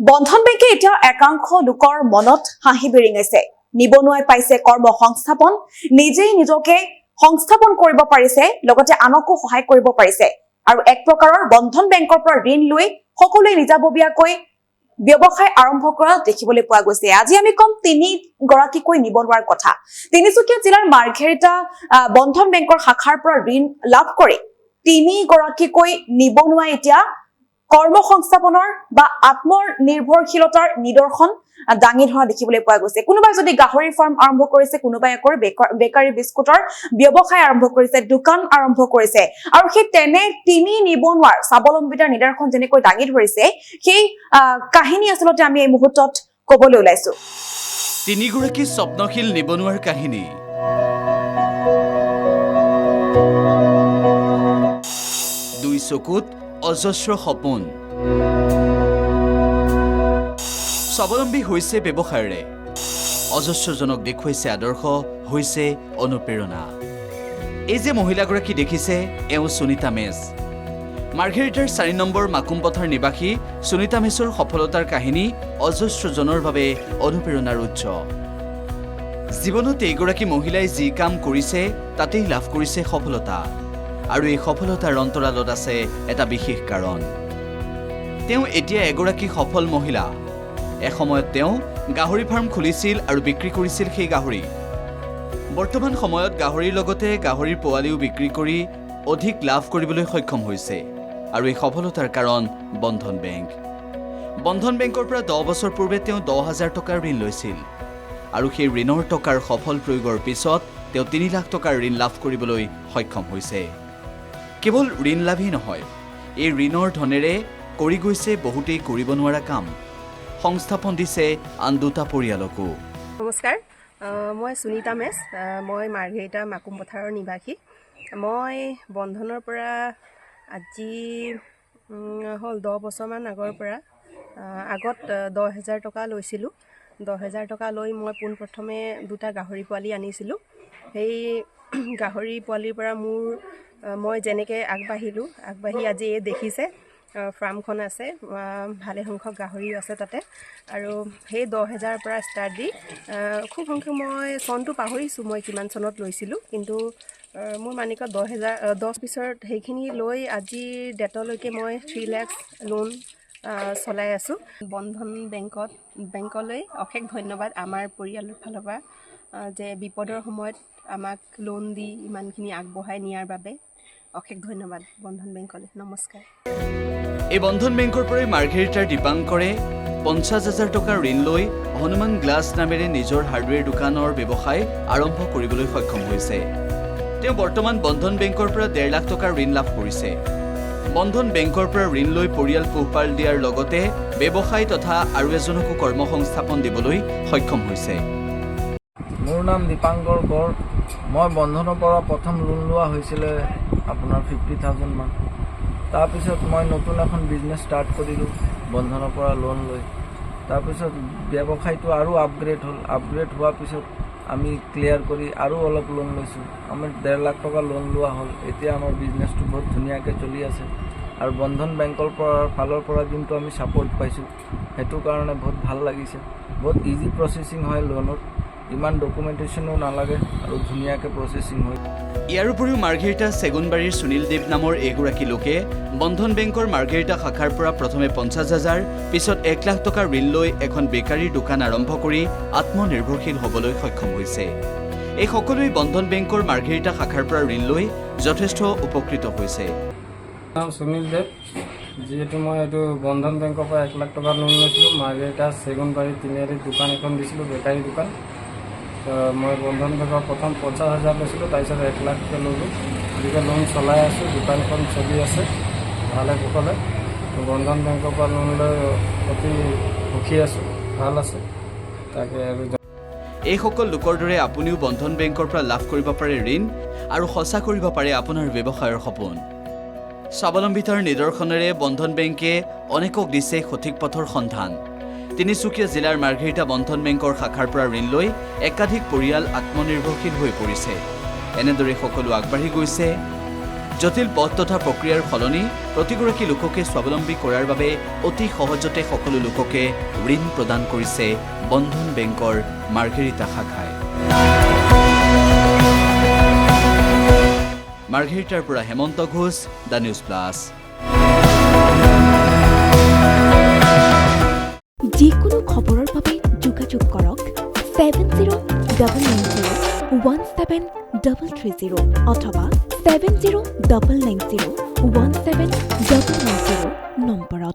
বন্ধন বেংকে এতিয়া একাংশ লোকৰ মনত হাঁহি বিৰিঙাইছে। নিবনুৱাই পাইছে কৰ্মসংস্থাপন, নিজেই নিজকে সংস্থাপন কৰিব পাৰিছে, লগতে আনকো সহায় কৰিব পাৰিছে। আৰু এক প্ৰকাৰৰ বন্ধন বেংকৰ পৰা ঋণ লৈ সকলোৱে নিজাববীয়াকৈ ব্যৱসায় আৰম্ভ কৰা দেখিবলৈ পোৱা গৈছে। আজি আমি কম 3 গৰাকীকৈ নিবনুৱাৰ কথা। তিনিচুকীয়া জিলাৰ মাৰ্ঘেৰিটা বন্ধন বেংকৰ শাখাৰ পৰা ঋণ লাভ কৰি 3 গৰাকীকৈ নিবনুৱাই এতিয়া কৰ্মসংস্থাপনৰ বা আত্মনিৰ্ভৰশীলতাৰ নিদৰ্শন দাঙি ধৰা দেখিবলৈ পোৱা গৈছে। কোনোবাই যদি গাহৰি ফাৰ্ম আৰম্ভ কৰিছে, কোনোবাই আকৌ বেকাৰী বিস্কুটৰ ব্যৱসায় আৰম্ভ কৰিছে, দোকান আৰম্ভ কৰিছে। আৰু সেই তেনে 3 নিবনুৱাৰ স্বাৱলম্বিতাৰ নিদৰ্শন যেনেকৈ দাঙি ধৰিছে, সেই কাহিনী আচলতে আমি এই মুহূৰ্তত কবলৈ ওলাইছো। 3 গৰাকী স্বপ্নশীল নিবনুৱাৰ কাহিনী। দুই চকুত অজস্ৰ সপোন, স্বাৱলম্বী হৈছে ব্যৱসায়েৰে, অজস্ৰজনক দেখুৱাইছে আদৰ্শ, হৈছে অনুপ্ৰেৰণা। এই যে মহিলাগৰাকী দেখিছে, এওঁ সুনিতা মেছ। মাৰ্ঘেৰিটাৰ 4 নম্বৰ মাকুমপথাৰ নিবাসী সুনিতা মেছৰ সফলতাৰ কাহিনী অজস্ৰজনৰ বাবে অনুপ্ৰেৰণাৰ উৎস। জীৱনত এইগৰাকী মহিলাই যি কাম কৰিছে তাতেই লাভ কৰিছে সফলতা। আৰু এই সফলতাৰ অন্তৰালত আছে এটা বিশেষ কাৰণ। তেওঁ এতিয়া এগৰাকী সফল মহিলা। এসময়ত তেওঁ গাহৰি ফাৰ্ম খুলিছিল আৰু বিক্ৰী কৰিছিল সেই গাহৰি। বৰ্তমান সময়ত গাহৰিৰ লগতে গাহৰিৰ পোৱালিও বিক্ৰী কৰি অধিক লাভ কৰিবলৈ সক্ষম হৈছে। আৰু এই সফলতাৰ কাৰণ বন্ধন বেংক। বন্ধন বেংকৰ পৰা 10 বছৰ পূৰ্বে তেওঁ 10,000 টকাৰ ঋণ লৈছিল। আৰু সেই ঋণৰ টকাৰ সফল প্ৰয়োগৰ পিছত তেওঁ 3 লাখ টকাৰ ঋণ লাভ কৰিবলৈ সক্ষম হৈছে। কেৱল ঋণ লাভেই নহয়, এই ঋণৰ ধনেৰে কৰি গৈছে বহুতেই কৰিব নোৱাৰা কাম। সংস্থাপন দিছে আন 2টা পৰিয়ালকো। নমস্কাৰ, মই সুনিতা মেছ। মই মাৰ্ঘেৰিটা মাকুমপথাৰৰ নিবাসী। মই বন্ধনৰ পৰা আজি হ'ল 10 বছৰমান আগৰ পৰা আগত 10,000 টকা লৈছিলোঁ। 10,000 টকা লৈ মই পোনপ্ৰথমে 2টা গাহৰি পোৱালি আনিছিলোঁ। সেই গাহৰি পোৱালিৰ পৰা মই যেনেকৈ আগবাঢ়ি আজি এই দেখিছে ফাৰ্মখন আছে, ভালে সংখ্যক গাহৰিও আছে তাতে। আৰু সেই 10,000 পৰা ষ্টাৰ্ট দি খুব সংখ্যক মই চনটো পাহৰিছোঁ মই কিমান চনত লৈছিলোঁ, কিন্তু মোৰ মানিকত 10 পিছত সেইখিনি লৈ আজিৰ ডেটলৈকে মই 3 লাখ লোন চলাই আছোঁ। বন্ধন বেংকলৈ অশেষ ধন্যবাদ আমাৰ পৰিয়ালৰ ফালৰ পৰা, যে বিপদৰ সময়ত আমাক লোন দি ইমানখিনি আগবঢ়াই নিয়াৰ বাবে অশেষ ধন্যবাদ বন্ধন বেংকলৈ। নমস্কাৰ। এই বন্ধন বেংকৰ পৰাই মাৰ্ঘেৰিটাৰ দীপাংকৰে 50,000 টকাৰ ঋণ লৈ হনুমান গ্লাছ নামেৰে নিজৰ হাৰ্ডৱেৰ দোকানৰ ব্যৱসায় আৰম্ভ কৰিবলৈ সক্ষম হৈছে। তেওঁ বৰ্তমান বন্ধন বেংকৰ পৰা 1.5 লাখ টকাৰ ঋণ লাভ কৰিছে। বন্ধন বেংকৰ পৰা ঋণ লৈ পৰিয়াল পোহপাল দিয়াৰ লগতে ব্যৱসায় তথা আৰু এজনকো কৰ্মসংস্থাপন দিবলৈ সক্ষম হৈছে। মোৰ নাম দীপাংকৰ গড়। মই বন্ধনৰ পৰা প্ৰথম লোন লোৱা হৈছিলে আপোনাৰ 50,000 মান। তাৰপিছত মই নতুন এখন বিজনেছ ষ্টাৰ্ট কৰিলোঁ বন্ধনৰ পৰা লোন লৈ। তাৰপিছত ব্যৱসায়টো আৰু আপগ্ৰেড হ'ল। আপগ্ৰেড হোৱাৰ পিছত আমি ক্লিয়াৰ কৰি আৰু অলপ লোন লৈছোঁ। আমি 1.5 লাখ টকা লোন লোৱা হ'ল। এতিয়া আমাৰ বিজনেছটো বহুত ধুনীয়াকৈ চলি আছে। আৰু বন্ধন বেংকৰ ফালৰ পৰা যোনটো আমি ছাপোৰ্ট পাইছোঁ, সেইটো কাৰণে বহুত ভাল লাগিছে। বহুত ইজি প্ৰচেছিং হয় লোনত, ইমান ডকুমেণ্টেশ্যনো নালাগে আৰু ধুনীয়াকৈ প্ৰচেছিং হয়। ইয়াৰ উপৰিও মাৰ্ঘেৰিটা চেগুনবাৰীৰ সুনীল দেৱ নামৰ এগৰাকী লোকে বন্ধন বেংকৰ মাৰ্ঘেৰিটা শাখাৰ পৰা প্ৰথমে 50,000, পিছত 1 লাখ টকাৰ ঋণ লৈ এখন বেকাৰীৰ দোকান আৰম্ভ কৰি আত্মনিৰ্ভৰশীল হ'বলৈ সক্ষম হৈছে। এই সকলোৱে বন্ধন বেংকৰ মাৰ্ঘেৰিটা শাখাৰ পৰা ঋণ লৈ যথেষ্ট উপকৃত হৈছে। নাম সুনীল দেৱ। যিহেতু মই এইটো বন্ধন বেংকৰ পৰা 1 লাখ টকা লোন লৈছিলোঁ। মাৰ্ঘেৰিটা চেগুনবাৰী তিনিআলিত দোকান এখন দিছিলোঁ, বেকাৰী দোকান। মই বন্ধন বেংকৰ প্ৰথম 50,000 লৈছিলোঁ, তাৰপিছত 1 লাখকৈ ল'লোঁ। গতিকে লোন চলাই আছোঁ, দোকানখন চলি আছে ভালে কুশলে। বন্ধন বেংকৰ পৰা লোন লৈ অতি সুখী আছোঁ, ভাল আছে তাকে। আৰু এইসকল লোকৰ দৰে আপুনিও বন্ধন বেংকৰ পৰা লাভ কৰিব পাৰে ঋণ আৰু সঁচা কৰিব পাৰে আপোনাৰ ব্যৱসায়ৰ সপোন। স্বাৱলম্বিতাৰ নিদৰ্শনেৰে বন্ধন বেংকে অনেকক দিছে সঠিক পথৰ সন্ধান। তিনিচুকীয়া জিলাৰ মাৰ্ঘেৰিটা বন্ধন বেংকৰ শাখাৰ পৰা ঋণ লৈ একাধিক পৰিয়াল আত্মনিৰ্ভৰশীল হৈ পৰিছে। এনেদৰে সকলো আগবাঢ়ি গৈছে জটিল পথ তথা প্ৰক্ৰিয়াৰ সলনি প্ৰতিগৰাকী লোককে স্বাৱলম্বী কৰাৰ বাবে অতি সহজতে সকলো লোককে ঋণ প্ৰদান কৰিছে বন্ধন বেংকৰ মাৰ্ঘেৰিটা শাখাই। মাৰ্ঘেৰিটাৰ পৰা Hemanta Ghosh, the news plus. যিকোনো খবৰৰ বাবে যোগাযোগ কৰক 7099017330 অথবা 7099017990 নম্বৰত।